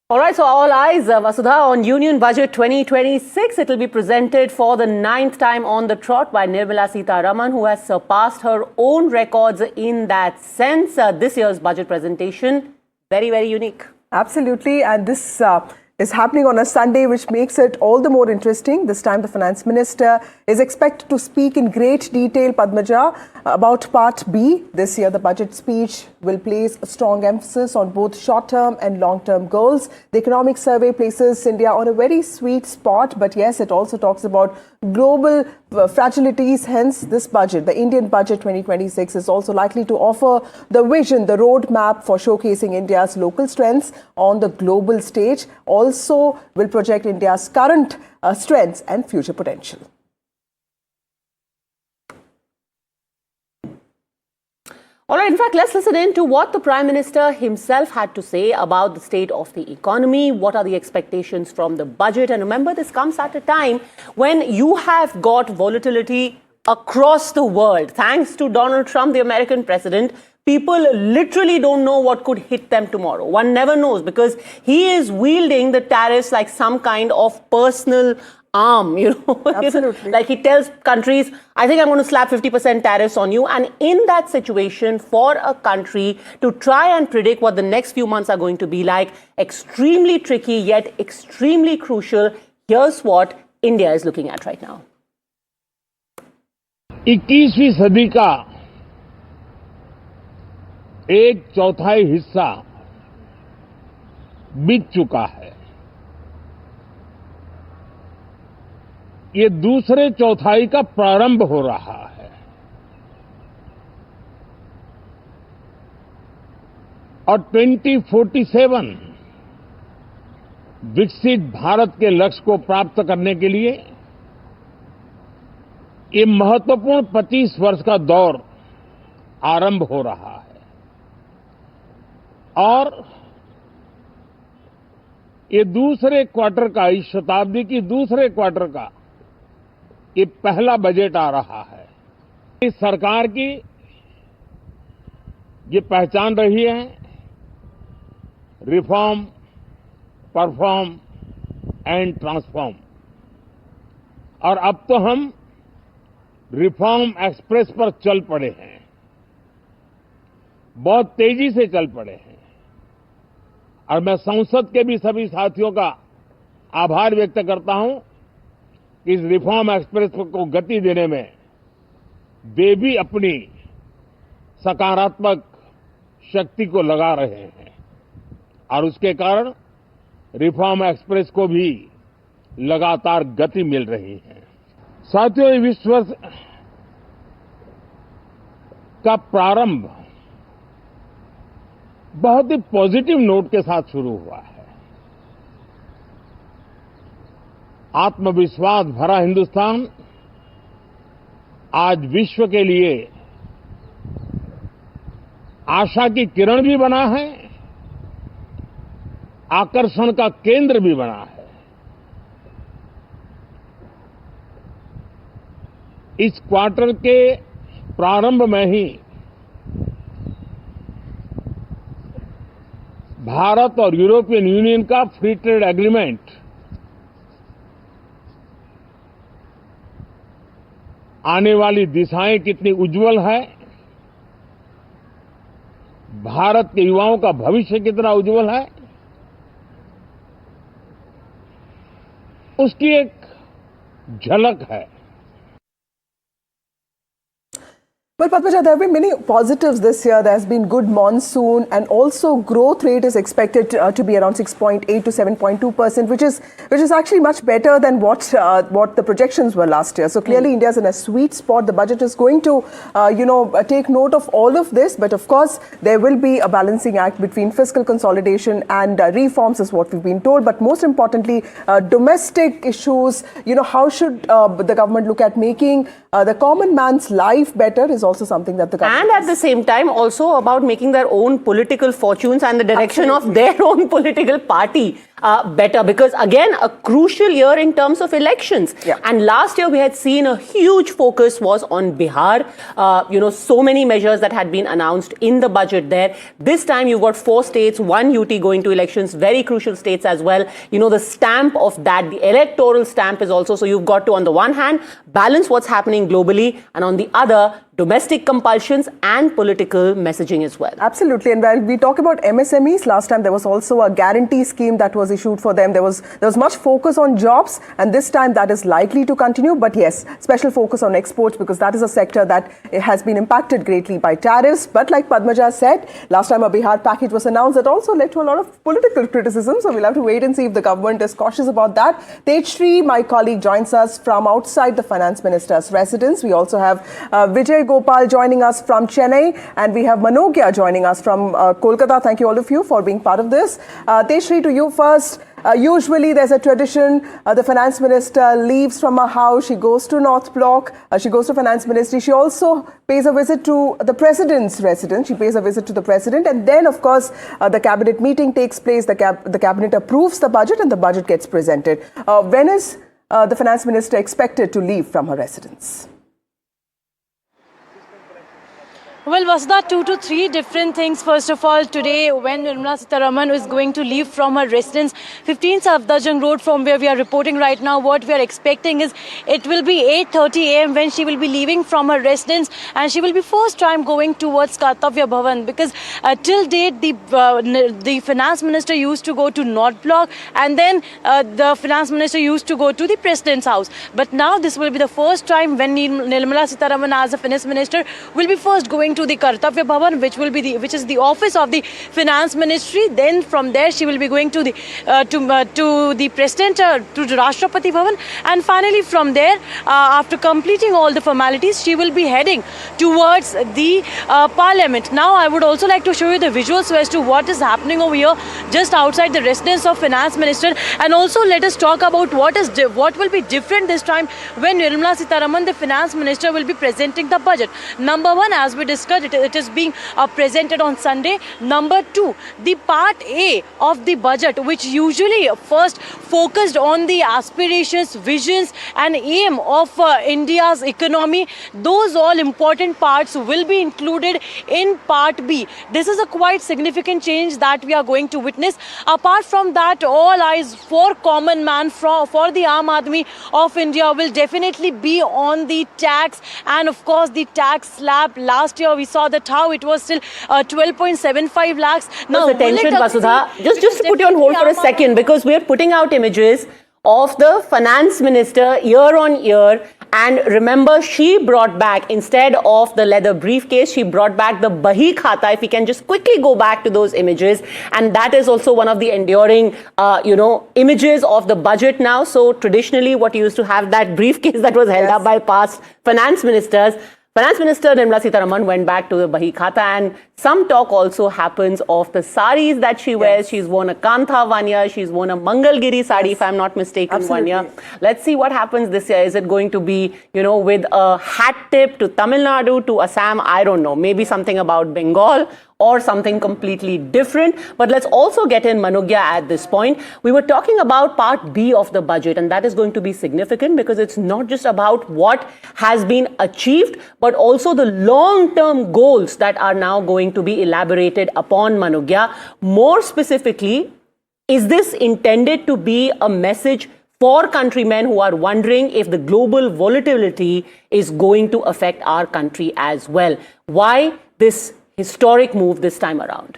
All right, so all eyes, Vasudha, on Union Budget 2026. It will be presented for the 9th time on the trot by Nirmala Sitharaman, who has surpassed her own records in that sense. This year's budget presentation, very, very unique. Absolutely, and this is happening on a Sunday, which makes it all the more interesting. This time the Finance Minister is expected to speak in great detail, Padmaja, about Part B. This year, the budget speech will place a strong emphasis on both short-term and long-term goals. The economic survey places India on a very sweet spot, but yes, it also talks about global fragilities. Hence, this budget, the Indian Budget 2026, is also likely to offer the vision, the roadmap for showcasing India's local strengths on the global stage. Also will project India's current strengths and future potential. All right, in fact, let's listen in to what the Prime Minister himself had to say about the state of the economy. What are the expectations from the budget? And remember, this comes at a time when you have got volatility across the world. Thanks to Donald Trump, the American president, people literally don't know what could hit them tomorrow. One never knows, because he is wielding the tariffs like some kind of personal arm, you know. Absolutely. Like he tells countries, I think I'm going to slap 50% tariffs on you. And in that situation, for a country to try and predict what the next few months are going to be like, extremely tricky yet extremely crucial. Here's what India is looking at right now. 21वीं सदी का एक चौथाई हिस्सा बीत चुका है। ये दूसरे चौथाई का प्रारंभ हो रहा है और 2047 विकसित भारत के लक्ष्य को प्राप्त करने के लिए ये महत्वपूर्ण 25 वर्ष का दौर आरंभ हो रहा है और ये दूसरे क्वार्टर का, इस शताब्दी की दूसरे क्वार्टर का ये पहला बजट आ रहा है। इस सरकार की ये पहचान रही है रिफॉर्म, परफॉर्म एंड ट्रांसफॉर्म, और अब तो हम रिफॉर्म एक्सप्रेस पर चल पड़े हैं, बहुत तेजी से चल पड़े हैं। और मैं संसद के भी सभी साथियों का आभार व्यक्त करता हूं कि इस रिफॉर्म एक्सप्रेस को गति देने में वे भी अपनी सकारात्मक शक्ति को लगा रहे हैं और उसके कारण रिफॉर्म एक्सप्रेस को भी लगातार गति मिल रही है। साथियों, ये विश्व वर्ष का प्रारंभ बहुत ही पॉजिटिव नोट के साथ शुरू हुआ है। आत्मविश्वास भरा हिंदुस्तान आज विश्व के लिए आशा की किरण भी बना है, आकर्षण का केंद्र भी बना है। इस क्वार्टर के प्रारंभ में ही भारत और यूरोपियन यूनियन का फ्री ट्रेड एग्रीमेंट आने वाली दिशाएं कितनी उज्जवल है, भारत के युवाओं का भविष्य कितना उज्जवल है, उसकी एक झलक है। Well, Padmaja, there have been many positives this year. There has been good monsoon, and also growth rate is expected to be around 6.8 to 7.2%, which is actually much better than what the projections were last year. So clearly, India is in a sweet spot. The budget is going to, take note of all of this. But of course, there will be a balancing act between fiscal consolidation and reforms, is what we've been told. But most importantly, domestic issues. How should the government look at making the common man's life better is also something that the government... And at the same time, also about making their own political fortunes and the direction of their own political party. better, because again, a crucial year in terms of elections. Yeah. And last year we had seen a huge focus was on Bihar. So many measures that had been announced in the budget there. This time you've got 4 states, 1 UT going to elections, very crucial states as well. The stamp of that, the electoral stamp is also, so you've got to, on the one hand, balance what's happening globally, and on the other, domestic compulsions and political messaging as well. Absolutely. And while we talk about MSMEs, last time there was also a guarantee scheme that was issued for them. There was much focus on jobs, and this time that is likely to continue. But yes, special focus on exports, because that is a sector that has been impacted greatly by tariffs. But like Padmaja said, last time a Bihar package was announced that also led to a lot of political criticism. So we'll have to wait and see if the government is cautious about that. Tejshri, my colleague, joins us from outside the finance minister's residence. We also have Vijay Gopal joining us from Chennai, and we have Manogya joining us from Kolkata. Thank you all of you for being part of this. Tejshri, to you first. Usually there's a tradition, the finance minister leaves from her house, she goes to North Block, she goes to finance ministry, she also pays a visit to the president's residence, she pays a visit to the president, and then of course the cabinet meeting takes place, the cabinet approves the budget and the budget gets presented. When is the finance minister expected to leave from her residence? Well, Vasudha, 2 to 3 different things. First of all, today when Nirmala Sitharaman is going to leave from her residence, 15 Safdarjung Road, from where we are reporting right now, what we are expecting is it will be 8:30 a.m. when she will be leaving from her residence, and she will be first time going towards Kartavya Bhavan, because till date the finance minister used to go to North Block, and then the finance minister used to go to the president's house. But now this will be the first time when Nirmala Sitharaman as a finance minister will be first going to the Kartavya Bhavan, which is the office of the finance ministry. Then from there she will be going to the president, to the Rashtrapati Bhavan, and finally from there, after completing all the formalities, she will be heading towards the parliament. Now I would also like to show you the visuals as to what is happening over here just outside the residence of finance minister, and also let us talk about what will be different this time when Nirmala Sitharaman, the finance minister, will be presenting the budget. Number one, as we discussed, it is being presented on Sunday. Number two, the part A of the budget, which usually first focused on the aspirations, visions and aim of India's economy, those all important parts will be included in part B. This is a quite significant change that we are going to witness. Apart from that, all eyes for common man, for the Aam Aadmi of India, will definitely be on the tax, and of course the tax slab. Last year we saw that how it was still 12.75 lakhs. Now, attention, Vasudha, just to put you on hold for a second, because we are putting out images of the finance minister year on year, and remember, she brought back, instead of the leather briefcase, she brought back the Bahi Khata. If we can just quickly go back to those images, and that is also one of the enduring images of the budget now. So traditionally what used to have that briefcase that was held up by past finance ministers, Finance Minister Nirmala Sitharaman went back to the Bahi Khata, and some talk also happens of the saris that she wears. Yes. She's worn a Kantha one year, she's worn a Mangalgiri sari, if I'm not mistaken. Absolutely. 1 year. Let's see what happens this year. Is it going to be, with a hat tip to Tamil Nadu, to Assam? I don't know. Maybe something about Bengal or something completely different. But let's also get in Manogya at this point. We were talking about part B of the budget, and that is going to be significant because it's not just about what has been achieved, but also the long-term goals that are now going to be elaborated upon, Manogya. More specifically, is this intended to be a message for countrymen who are wondering if the global volatility is going to affect our country as well? Why this historic move this time around?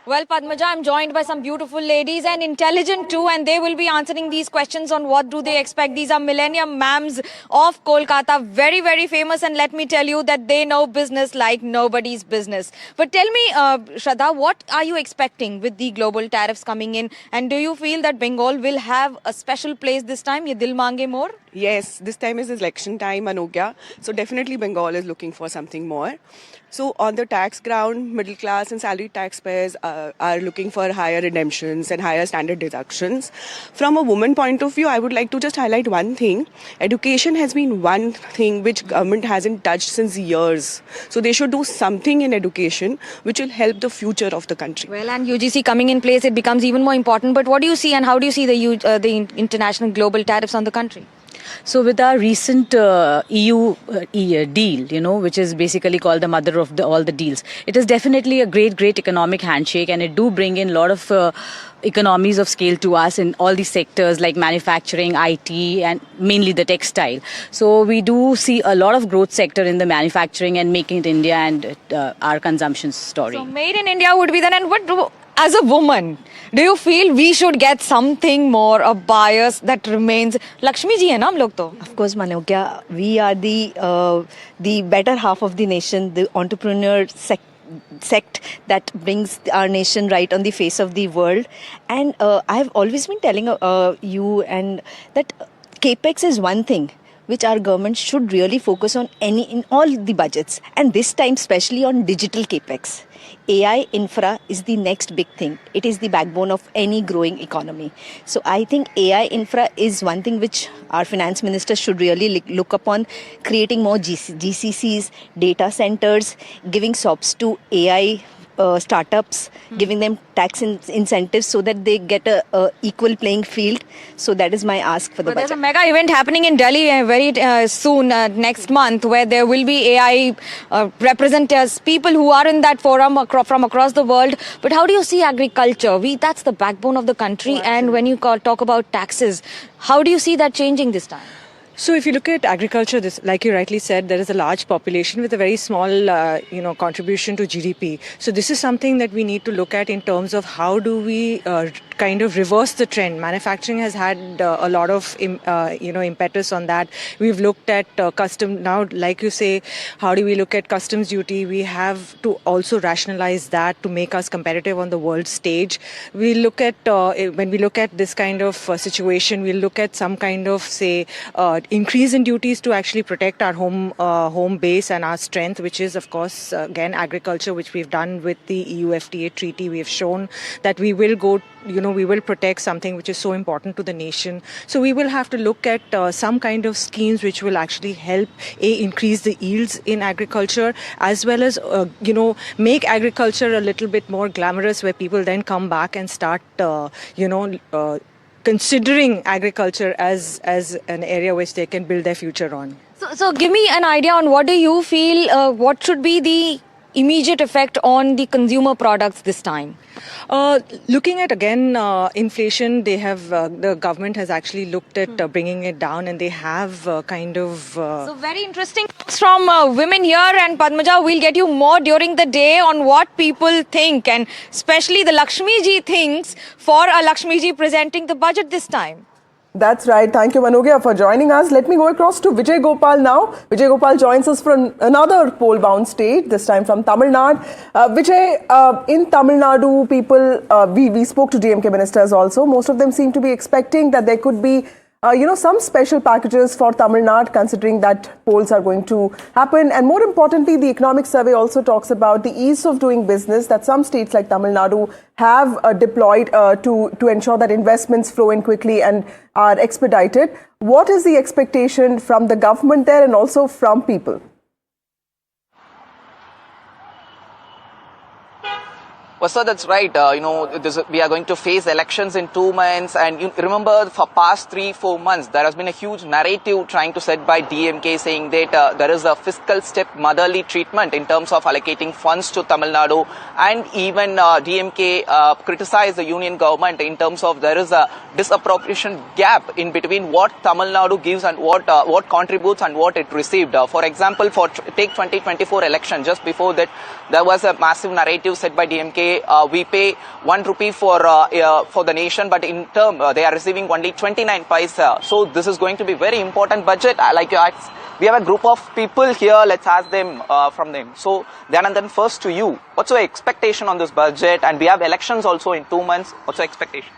Well, Padmaja, I'm joined by some beautiful ladies and intelligent too, and they will be answering these questions on what do they expect. These are millennium mams of Kolkata, very, very famous, and let me tell you that they know business like nobody's business. But tell me, Shraddha, what are you expecting with the global tariffs coming in, and do you feel that Bengal will have a special place this time? Ye dil mange more? Yes, this time is election time, Anugya. So definitely Bengal is looking for something more. So on the tax ground, middle class and salaried taxpayers are looking for higher redemptions and higher standard deductions. From a woman point of view, I would like to just highlight one thing. Education has been one thing which government hasn't touched since years. So they should do something in education which will help the future of the country. Well, and UGC coming in place, it becomes even more important. But what do you see and how do you see the international global tariffs on the country? So with our recent EU deal, which is basically called the mother of all the deals, it is definitely a great economic handshake, and it do bring in a lot of economies of scale to us in all these sectors like manufacturing, IT, and mainly the textile. So we do see a lot of growth sector in the manufacturing and making it India and our consumption story. So made in India would be then, and as a woman, do you feel we should get something more, a bias that remains? Lakshmi ji hai na hum log to. Of course, Manogya, we are the better half of the nation, the entrepreneur sect that brings our nation right on the face of the world. And I've always been telling you and that Capex is one thing which our government should really focus on in all the budgets, and this time especially on digital Capex. AI infra is the next big thing. It is the backbone of any growing economy. So I think AI infra is one thing which our finance minister should really look upon, creating more GCCs, data centers, giving SOPs to AI startups, giving them tax incentives so that they get a equal playing field. So that is my ask for the budget. There's a mega event happening in Delhi very soon, next month, where there will be AI representatives, people who are in that forum from across the world. But how do you see agriculture? That's the backbone of the country. And when you talk about taxes, how do you see that changing this time? So if you look at agriculture, like you rightly said, there is a large population with a very small, contribution to GDP. So this is something that we need to look at in terms of how do we kind of reverse the trend. Manufacturing has had a lot of, impetus on that. We've looked at custom now, like you say, how do we look at customs duty? We have to also rationalize that to make us competitive on the world stage. We look at, when we look at this kind of situation, we'll look at some kind of, say, increase in duties to actually protect our home base and our strength, which is, of course, again, agriculture, which we've done with the EU FTA treaty. We have shown that we will we will protect something which is so important to the nation. So we will have to look at some kind of schemes which will actually help increase the yields in agriculture, as well as make agriculture a little bit more glamorous, where people then come back and start considering agriculture as an area which they can build their future on. So give me an idea on what do you feel, what should be the immediate effect on the consumer products this time? Looking at, again, inflation, they have the government has actually looked at bringing it down, and they have So very interesting from women here, and Padmaja, we'll get you more during the day on what people think, and especially the Lakshmi ji thinks for a Lakshmi ji presenting the budget this time. That's right. Thank you, Manogya, for joining us. Let me go across to Vijay Gopal now. Vijay Gopal joins us from another poll-bound state, this time from Tamil Nadu. Vijay, in Tamil Nadu, people, we spoke to DMK ministers also. Most of them seem to be expecting that there could be some special packages for Tamil Nadu, considering that polls are going to happen. And more importantly, the economic survey also talks about the ease of doing business that some states like Tamil Nadu have deployed to ensure that investments flow in quickly and are expedited. What is the expectation from the government there and also from people? Well, sir, that's right. We are going to face elections in 2 months. And you remember, for past 3-4 months, there has been a huge narrative trying to set by DMK saying that there is a fiscal step motherly treatment in terms of allocating funds to Tamil Nadu. And even DMK criticized the union government in terms of there is a disappropriation gap in between what Tamil Nadu gives and what contributes and what it received. For example, take 2024 election, just before that, there was a massive narrative set by DMK. We pay 1 rupee for the nation, but in turn they are receiving only 29 paisa. So this is going to be very important budget. Like you asked, we have a group of people here. Let's ask them from them. So then first to you, what's your expectation on this budget? And we have elections also in 2 months. What's your expectation?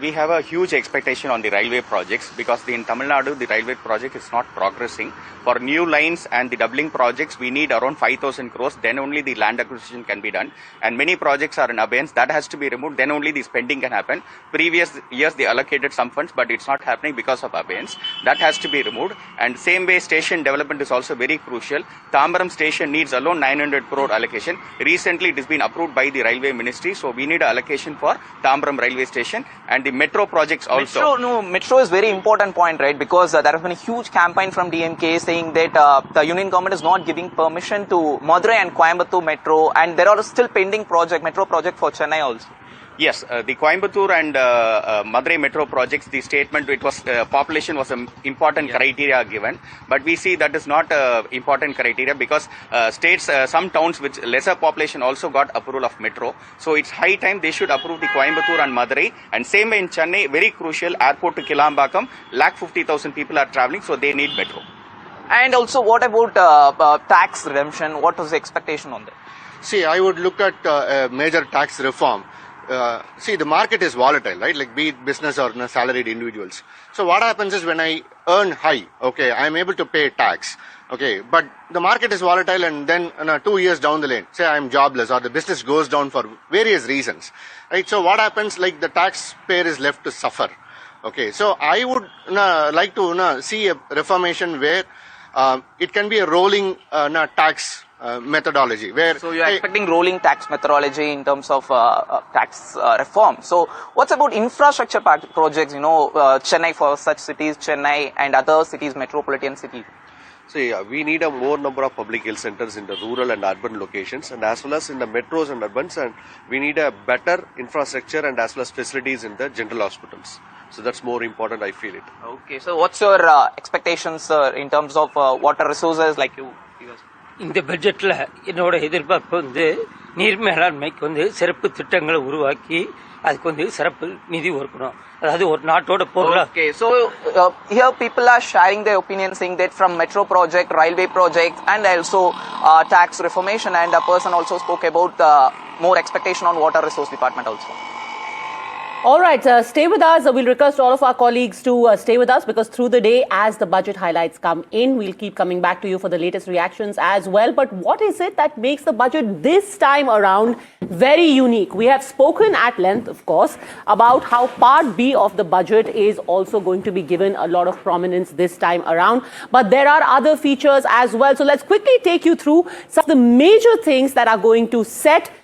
we have a huge expectation on the railway projects because in Tamil Nadu, the railway project is not progressing. For new lines and the doubling projects, we need around 5,000 crores. Then only the land acquisition can be done. And many projects are in abeyance. That has to be removed. Then only the spending can happen. Previous years, they allocated some funds, but it's not happening because of abeyance. That has to be removed. And same way, station development is also very crucial. Tambaram station needs alone 900 crore allocation. Recently, it has been approved by the railway ministry. So we need an allocation for Tambaram railway station and the metro projects also. Metro is very important point, right? Because there has been a huge campaign from DMK saying that the union government is not giving permission to Madurai and Coimbatore metro, and there are still pending metro project for Chennai also. Yes, the Coimbatore and Madurai metro projects, the statement, it was population was an important criteria given, but we see that is not important criteria because states, some towns with lesser population also got approval of metro. So it's high time they should approve the Coimbatore and Madurai. And same way in Chennai, very crucial, airport to Kilambakam, 150,000 people are traveling, so they need metro. And also, what about tax redemption? What was the expectation on that? See, I would look at a major tax reform. See, the market is volatile, right? Like be it business or salaried individuals. So what happens is when I earn high, okay, I'm able to pay tax. Okay, but the market is volatile and then 2 years down the lane, say I'm jobless or the business goes down for various reasons, right? So what happens, like the taxpayer is left to suffer. Okay, so I would like to see a reformation where it can be a rolling tax methodology where so you are expecting rolling tax methodology in terms of tax reform. So what's about infrastructure projects, Chennai for such cities, Chennai and other cities, metropolitan cities? See, we need a more number of public health centers in the rural and urban locations and as well as in the metros and urbans, and we need a better infrastructure and as well as facilities in the general hospitals. So that's more important, I feel it. Okay, so what's your expectations in terms of water resources like you? இந்த பட்ஜெட்டில் என்னோட எதிர்பார்ப்பு நீர் மேலாண்மைக்கு சிறப்பு திட்டங்களை உருவாக்கி அதுக்கு சிறப்பு நிதி ஒதுக்கணும். அதாவது ஒரு நாட்டோட பொருளா. Okay, so here people are sharing their opinion saying that from metro project, railway project and also tax reformation, and a person also spoke about more expectation on water resource department also. All right, stay with us. We'll request all of our colleagues to stay with us because through the day, as the budget highlights come in, we'll keep coming back to you for the latest reactions as well. But what is it that makes the budget this time around very unique? We have spoken at length, of course, about how Part B of the budget is also going to be given a lot of prominence this time around. But there are other features as well. So let's quickly take you through some of the major things that are going to set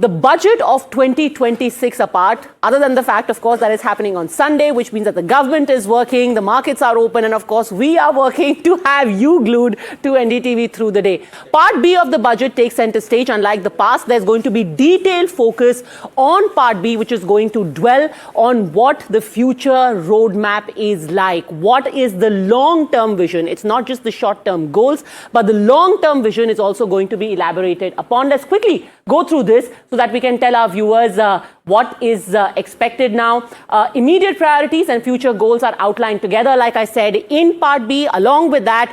the budget of 2026 apart, other than the fact, of course, that it's happening on Sunday, which means that the government is working, the markets are open, and of course, we are working to have you glued to NDTV through the day. Part B of the budget takes center stage. Unlike the past, there's going to be detailed focus on Part B, which is going to dwell on what the future roadmap is like. What is the long-term vision? It's not just the short-term goals, but the long-term vision is also going to be elaborated upon. Let's quickly go through this so that we can tell our viewers what is expected now. Immediate priorities and future goals are outlined together, like I said, in Part B. Along with that,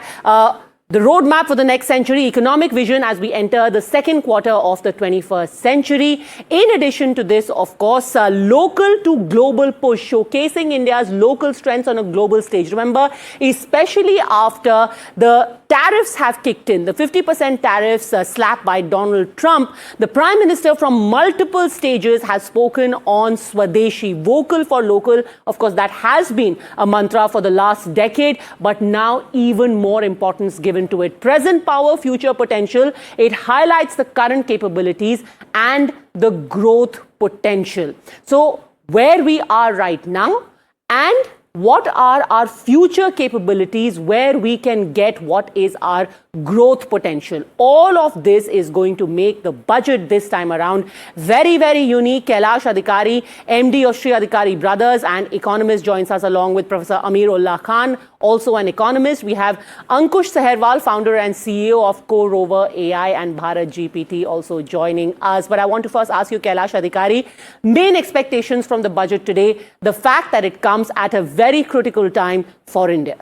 the roadmap for the next century, economic vision as we enter the second quarter of the 21st century. In addition to this, of course, local to global push, showcasing India's local strengths on a global stage. Remember, especially after the tariffs have kicked in, the 50% tariffs slapped by Donald Trump, the Prime Minister from multiple stages has spoken on Swadeshi, vocal for local. Of course, that has been a mantra for the last decade, but now even more importance given to it. Present power, future potential. It highlights the current capabilities and the growth potential. So where we are right now and what are our future capabilities where we can get what is our growth potential. All of this is going to make the budget this time around very, very unique. Kailash Adhikari, MD of Sri Adhikari Brothers and economist, joins us along with Professor Amirullah Khan, also an economist. We have Ankush Saharwal, founder and CEO of Co-Rover AI, and Bharat GPT also joining us. But I want to first ask you, Kailash Adhikari, main expectations from the budget today, the fact that it comes at a very critical time for India.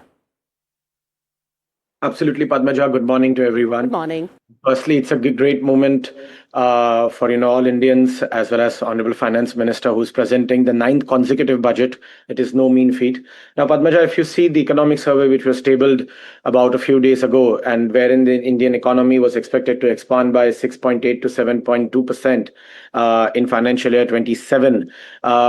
Absolutely, Padmaja. Good morning to everyone. Good morning. Firstly, it's a great moment for all Indians, as well as Honorable Finance Minister, who's presenting the 9th consecutive budget. It is no mean feat. Now, Padmaja, if you see the economic survey which was tabled about a few days ago, and wherein the Indian economy was expected to expand by 6.8 to 7.2% in financial year 27,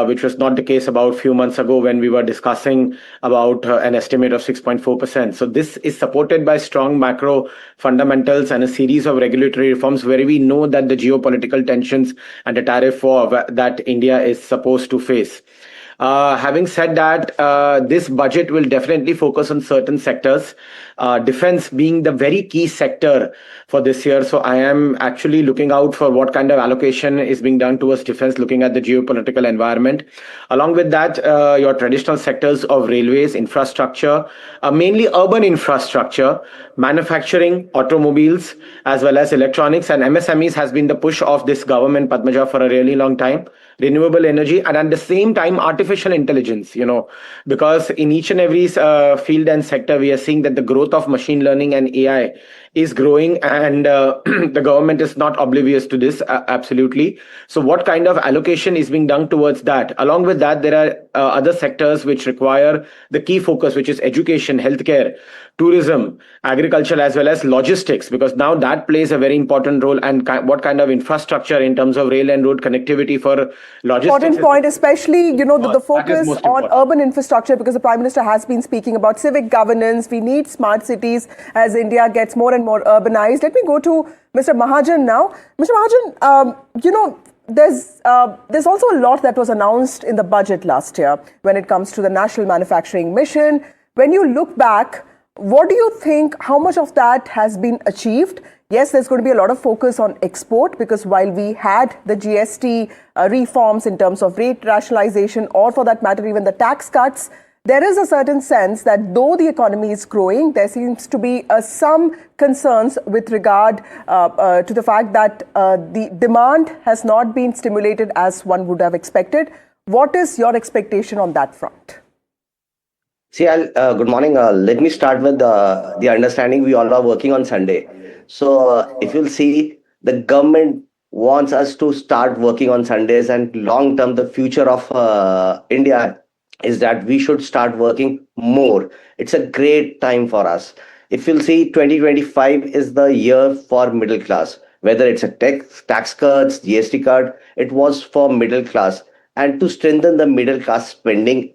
which was not the case about a few months ago when we were discussing about an estimate of 6.4%. So this is supported by strong macro fundamentals and a series of regulatory reforms where we know that the geopolitical tensions and the tariff war that India is supposed to face. Having said that, this budget will definitely focus on certain sectors, defense being the very key sector for this year. So I am actually looking out for what kind of allocation is being done towards defense, looking at the geopolitical environment. Along with that, your traditional sectors of railways, infrastructure, mainly urban infrastructure, manufacturing, automobiles, as well as electronics and MSMEs has been the push of this government, Padmaja, for a really long time. Renewable energy, and at the same time artificial intelligence, because in each and every field and sector we are seeing that the growth of machine learning and AI is growing, and the government is not oblivious to this, absolutely. So what kind of allocation is being done towards that? Along with that, there are other sectors which require the key focus, which is education, healthcare, tourism, agriculture, as well as logistics, because now that plays a very important role. And what kind of infrastructure in terms of rail and road connectivity for logistics? Important point, especially, the focus on urban infrastructure, because the Prime Minister has been speaking about civic governance. We need smart cities as India gets more and more urbanized. Let me go to Mr. Mahajan now. Mr. Mahajan, there's also a lot that was announced in the budget last year when it comes to the National Manufacturing Mission. When you look back, what do you think, how much of that has been achieved? Yes, there's going to be a lot of focus on export, because while we had the GST reforms in terms of rate rationalization, or for that matter, even the tax cuts, there is a certain sense that though the economy is growing, there seems to be some concerns with regard to the fact that the demand has not been stimulated as one would have expected. What is your expectation on that front? See, good morning. Let me start with the understanding we all are working on Sunday. So if you'll see, the government wants us to start working on Sundays, and long term, the future of India is that we should start working more. It's a great time for us. If you'll see, 2025 is the year for middle class. Whether it's a tax cuts, GST cut, it was for middle class, and to strengthen the middle class spending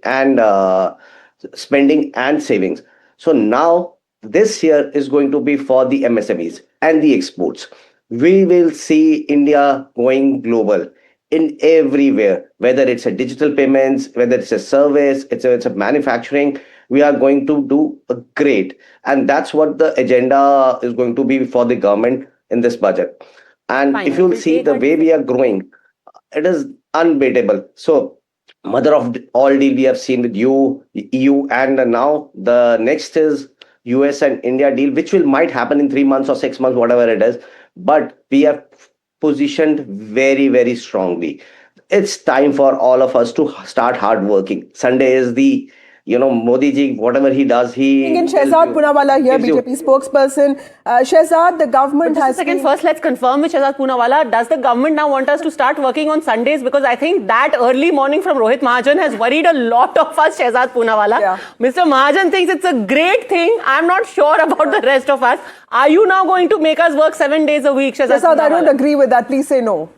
and savings. So now this year is going to be for the MSMEs and the exports. We will see India going global in everywhere, whether it's a digital payments, whether it's a service, it's a manufacturing. We are going to do a great, and that's what the agenda is going to be for the government in this budget. And if you'll see the way we are growing, it is unbeatable. So mother of all deal we have seen with EU, and now the next is US and India deal, which might happen in 3 months or 6 months, whatever it is. But we have positioned very, very strongly. It's time for all of us to start hard working. Sunday is the, Modi ji, whatever he does, he... Shehzad Poonawalla here, BJP spokesperson. Shehzad, the government has... First, let's confirm with Shehzad Poonawalla. Does the government now want us to start working on Sundays? Because I think that early morning from Rohit Mahajan has worried a lot of us, Shehzad Poonawalla. Yeah. Mr. Mahajan thinks it's a great thing. I'm not sure about the rest of us. Are you now going to make us work 7 days a week, Shehzad Poonawalla? I don't agree with that. Please say no.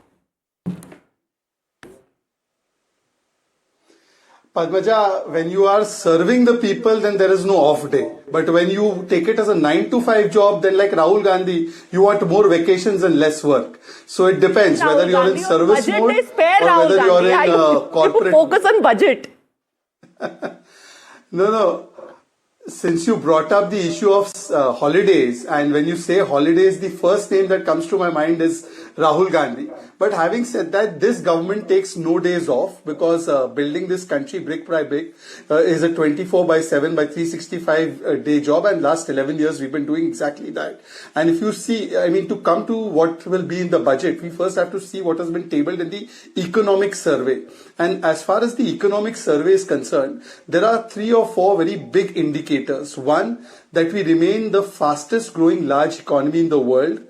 Padmaja, when you are serving the people, then there is no off day. But when you take it as a 9-to-5 job, then like Rahul Gandhi, you want more vacations and less work. So it depends whether you're in service mode or whether you're in corporate. You focus on budget. No. Since you brought up the issue of holidays, and when you say holidays, the first name that comes to my mind is Rahul Gandhi. But having said that, this government takes no days off, because building this country brick by brick is a 24/7 by 365 day job, and last 11 years we've been doing exactly that. And if you see, to come to what will be in the budget, we first have to see what has been tabled in the economic survey. And as far as the economic survey is concerned, there are 3 or 4 very big indicators. One, that we remain the fastest growing large economy in the world.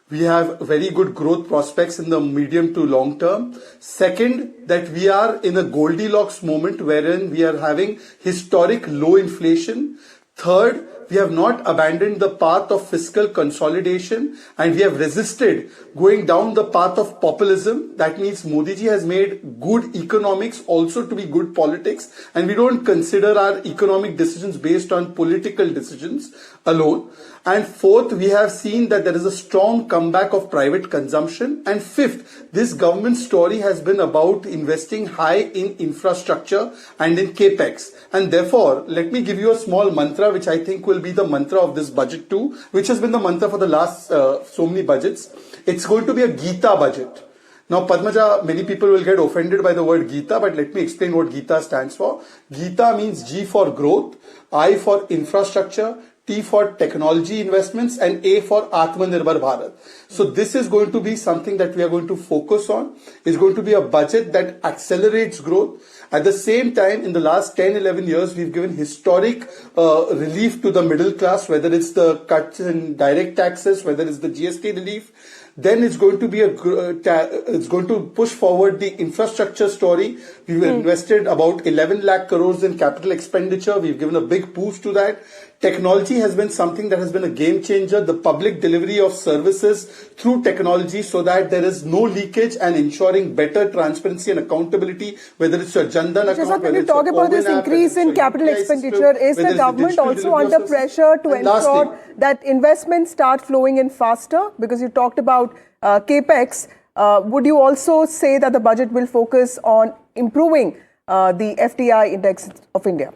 We have very good growth prospects in the medium to long term. Second, that we are in a Goldilocks moment wherein we are having historic low inflation. Third, we have not abandoned the path of fiscal consolidation and we have resisted going down the path of populism. That means Modi ji has made good economics also to be good politics, and we don't consider our economic decisions based on political decisions alone. And fourth, we have seen that there is a strong comeback of private consumption. And fifth, this government story has been about investing high in infrastructure and in Capex. And therefore, let me give you a small mantra which I think will be the mantra of this budget too, which has been the mantra for the last so many budgets. It's going to be a Gita budget. Now, Padmaja, many people will get offended by the word Gita, but let me explain what Gita stands for. Gita means G for growth, I for infrastructure, T for technology investments, and A for Atmanirbhar Bharat. So this is going to be something that we are going to focus on. It's going to be a budget that accelerates growth. At the same time, in the last 10, 11 years, we've given historic relief to the middle class, whether it's the cuts in direct taxes, whether it's the GST relief. Then it's going to be it's going to push forward the infrastructure story. We've invested about 11 lakh crores in capital expenditure. We've given a big boost to that. Technology has been something that has been a game changer. The public delivery of services through technology so that there is no leakage and ensuring better transparency and accountability, whether it's your Jandan account, when you talk about this increase in capital expenditure, is the government also under pressure to ensure that investments start flowing in faster? Because you talked about Capex. Would you also say that the budget will focus on improving the FDI index of India?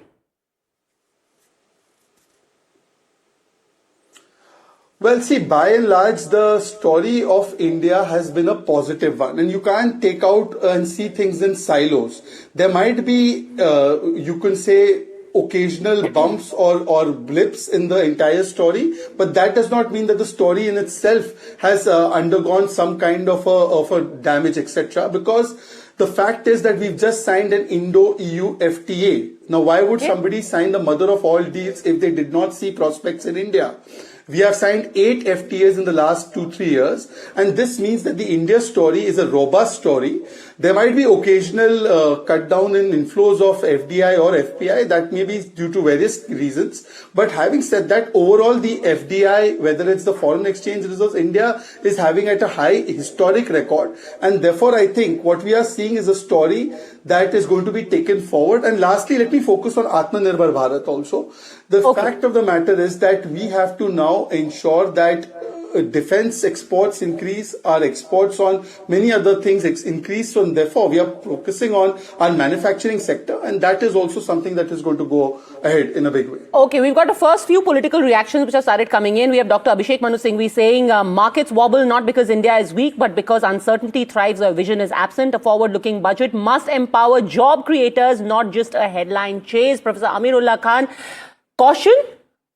Well, see, by and large, the story of India has been a positive one, and you can't take out and see things in silos. There might be, you can say, occasional bumps or blips in the entire story, but that does not mean that the story in itself has undergone some kind of a damage, etc. Because the fact is that we've just signed an Indo-EU FTA. Now, why would somebody sign the mother of all deals if they did not see prospects in India? We have signed 8 FTAs in the last 2-3 years, and this means that the India story is a robust story. There might be occasional cut down in inflows of FDI or FPI, that may be due to various reasons. But having said that, overall the FDI, whether it's the foreign exchange reserves, India is having at a high historic record, and therefore I think what we are seeing is a story that is going to be taken forward. And lastly, let me focus on Atmanirbhar Bharat also. The fact of the matter is that we have to now ensure that defense exports increase, our exports on many other things increase, so therefore we are focusing on our manufacturing sector, and that is also something that is going to go ahead in a big way. Okay, we've got the first few political reactions which have started coming in. We have Dr. Abhishek Manu Singhvi saying markets wobble not because India is weak, but because uncertainty thrives or vision is absent. A forward-looking budget must empower job creators, not just a headline chase. Professor Amirullah Khan, caution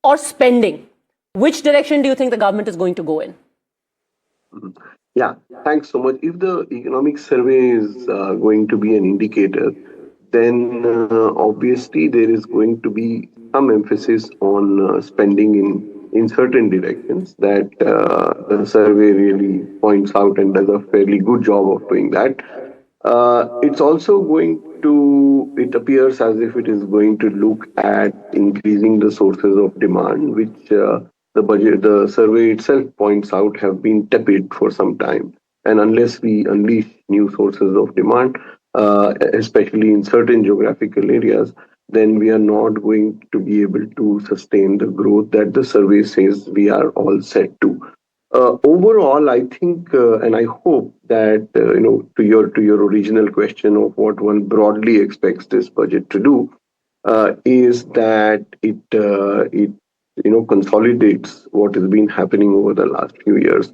or spending? Which direction do you think the government is going to go in? Yeah, thanks so much. If the economic survey is going to be an indicator, then obviously there is going to be some emphasis on spending in certain directions that the survey really points out and does a fairly good job of doing that. It's also going to, it appears as if it is going to look at increasing the sources of demand, which the survey itself points out have been tepid for some time. And unless we unleash new sources of demand, especially in certain geographical areas, then we are not going to be able to sustain the growth that the survey says we are all set to. Overall, I think and I hope that to your original question of what one broadly expects this budget to do is that it consolidates what has been happening over the last few years.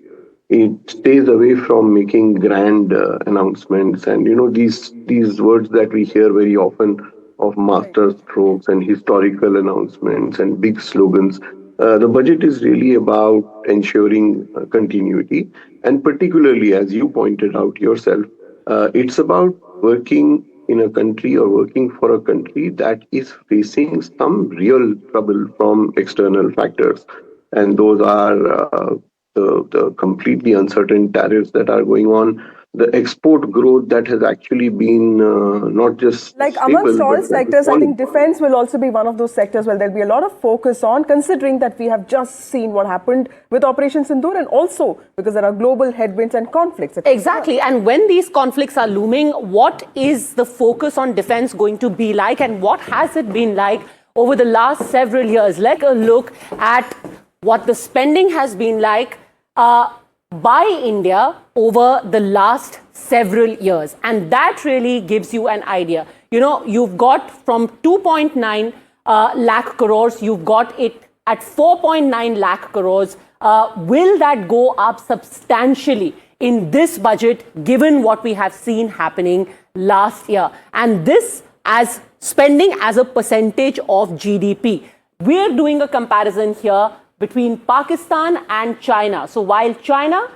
It stays away from making grand announcements and these words that we hear very often of master strokes and historical announcements and big slogans. The budget is really about ensuring continuity, and particularly, as you pointed out yourself, it's about working in a country or working for a country that is facing some real trouble from external factors. And those are the completely uncertain tariffs that are going on, the export growth that has actually been not just like stable, amongst all but sectors, I think falling. defense will also be one of those sectors where there'll be a lot of focus on, considering that we have just seen what happened with Operation Sindoor, and also because there are global headwinds and conflicts. Exactly. And when these conflicts are looming, what is the focus on defense going to be like, and what has it been like over the last several years? Let's look at what the spending has been like by India over the last several years. And that really gives you an idea. You know, you've got from 2.9 lakh crores, you've got it at 4.9 lakh crores. Will that go up substantially in this budget, given what we have seen happening last year? And this as spending as a percentage of GDP. We're doing a comparison here between Pakistan and China. So while China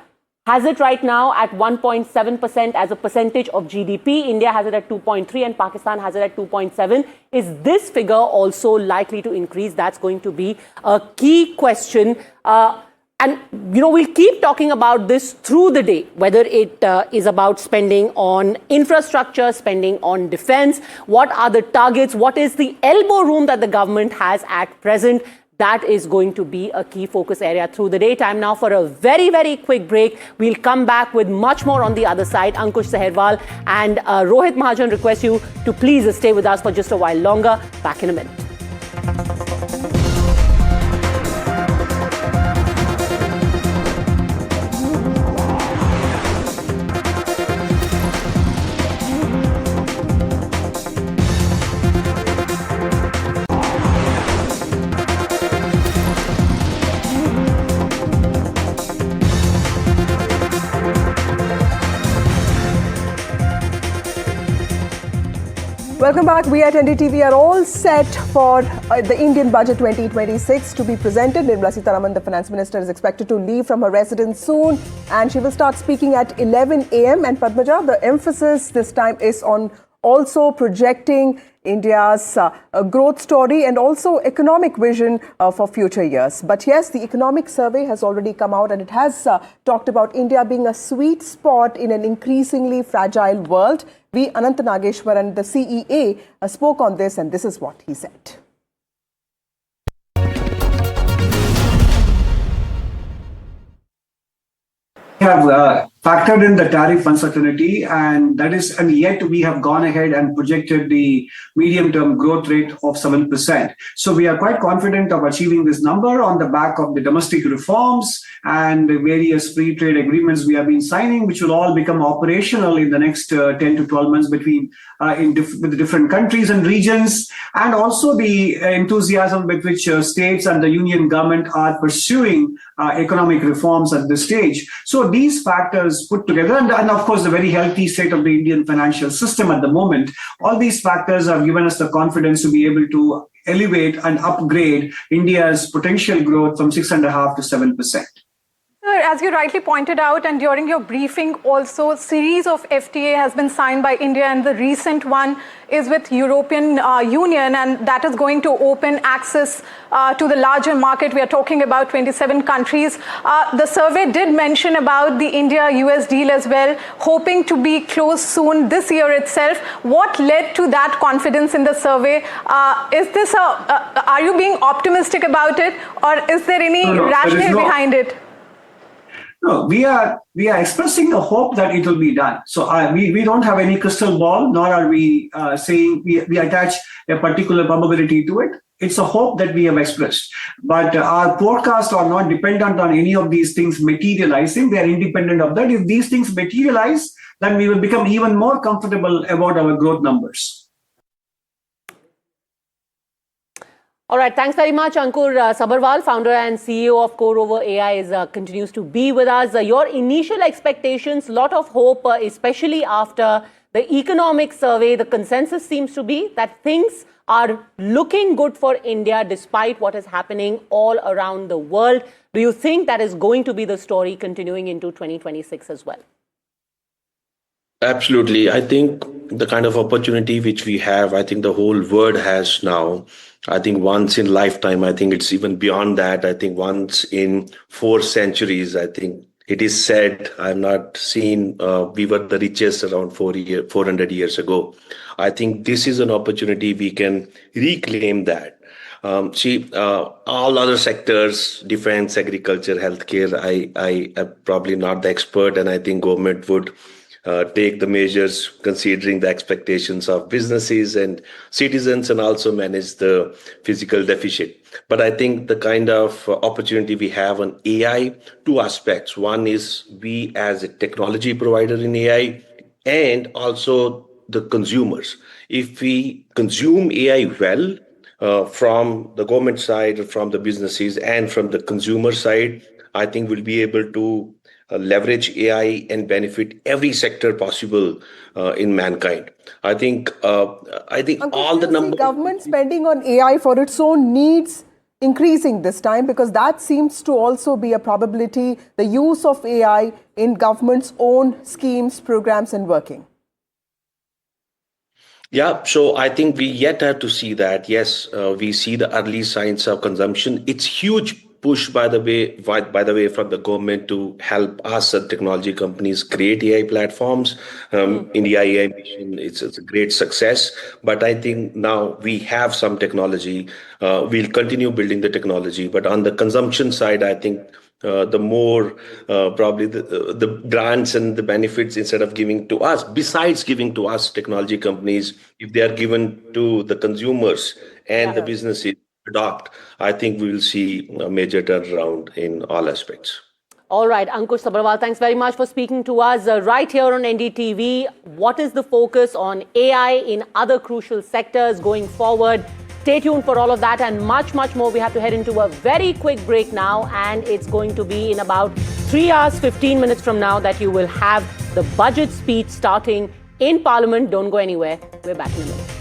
has it right now at 1.7% as a percentage of GDP, India has it at 2.3 and Pakistan has it at 2.7. Is this figure also likely to increase? That's going to be a key question. And, you know, we'll keep talking about this through the day, whether it is about spending on infrastructure, spending on defense, what are the targets, what is the elbow room that the government has at present. That is going to be a key focus area through the day. Time now for a very, very quick break. We'll come back with much more on the other side. Ankush Saherwal and Rohit Mahajan request you to please stay with us for just a while longer. Back in a minute. Welcome back. We at NDTV are all set for the Indian Budget 2026 to be presented. Nirmala Sitharaman, the Finance Minister, is expected to leave from her residence soon, and she will start speaking at 11 a.m. And Padmaja, the emphasis this time is on also projecting India's growth story and also economic vision for future years. But yes, the economic survey has already come out, and it has talked about India being a sweet spot in an increasingly fragile world. V. Anant Nageshwaran, the CEA, spoke on this, and this is what he said. We have factored in the tariff uncertainty, and yet we have gone ahead and projected the medium-term growth rate of 7%. So we are quite confident of achieving this number on the back of the domestic reforms and the various free trade agreements we have been signing, which will all become operational in the next 10 to 12 months with the different countries and regions, and also the enthusiasm with which states and the union government are pursuing economic reforms at this stage. So these factors put together, and of course the very healthy state of the Indian financial system at the moment, all these factors have given us the confidence to be able to elevate and upgrade India's potential growth from 6.5% to 7%. Sir, as you rightly pointed out, and during your briefing also, a series of FTA has been signed by India, and the recent one is with European Union, and that is going to open access to the larger market. We are talking about 27 countries. The survey did mention about the India-US deal as well, hoping to be closed soon this year itself. What led to that confidence in the survey? Are you being optimistic about it, or is there any rationale behind it? No, we are expressing the hope that it will be done. So we don't have any crystal ball, nor are we saying we attach a particular probability to it. It's a hope that we have expressed. But our forecasts are not dependent on any of these things materializing. They are independent of that. If these things materialize, then we will become even more comfortable about our growth numbers. All right, thanks very much, Ankur Sabharwal, founder and CEO of Core Over AI, continues to be with us. Your initial expectations, lot of hope, especially after the economic survey. The consensus seems to be that things are looking good for India despite what is happening all around the world. Do you think that is going to be the story continuing into 2026 as well? Absolutely. I think the kind of opportunity which we have, I think the whole world has now. I think once in lifetime, I think it's even beyond that. I think once in 4 centuries, I think it is said, I've not seen, we were the richest around 400 years ago. I think this is an opportunity we can reclaim that. All other sectors, defense, agriculture, healthcare, I am probably not the expert, and I think government would take the measures considering the expectations of businesses and citizens, and also manage the physical deficit. But I think the kind of opportunity we have on AI, 2 aspects. One is we as a technology provider in AI, and also the consumers. If we consume AI well, from the government side, from the businesses, and from the consumer side, I think we'll be able to leverage AI and benefit every sector possible in mankind. I think Ankush, all the numbers. Government spending on AI for its own needs increasing this time, because that seems to also be a probability, the use of AI in government's own schemes, programs, and working. Yeah, so I think we yet have to see that. Yes, we see the early signs of consumption. It's huge push, by the way, from the government to help us as technology companies create AI platforms. India AI mission, it's a great success. But I think now we have some technology. We'll continue building the technology. But on the consumption side, I think the more probably the grants and the benefits, instead of giving to us, besides giving to us technology companies, if they are given to the consumers and the businesses adopt, I think we will see a major turnaround in all aspects. All right, Ankush Sabharwal, thanks very much for speaking to us right here on NDTV. What is the focus on AI in other crucial sectors going forward? Stay tuned for all of that and much, much more. We have to head into a very quick break now, and it's going to be in about 3 hours, 15 minutes from now that you will have the budget speech starting in Parliament. Don't go anywhere. We're back in a minute.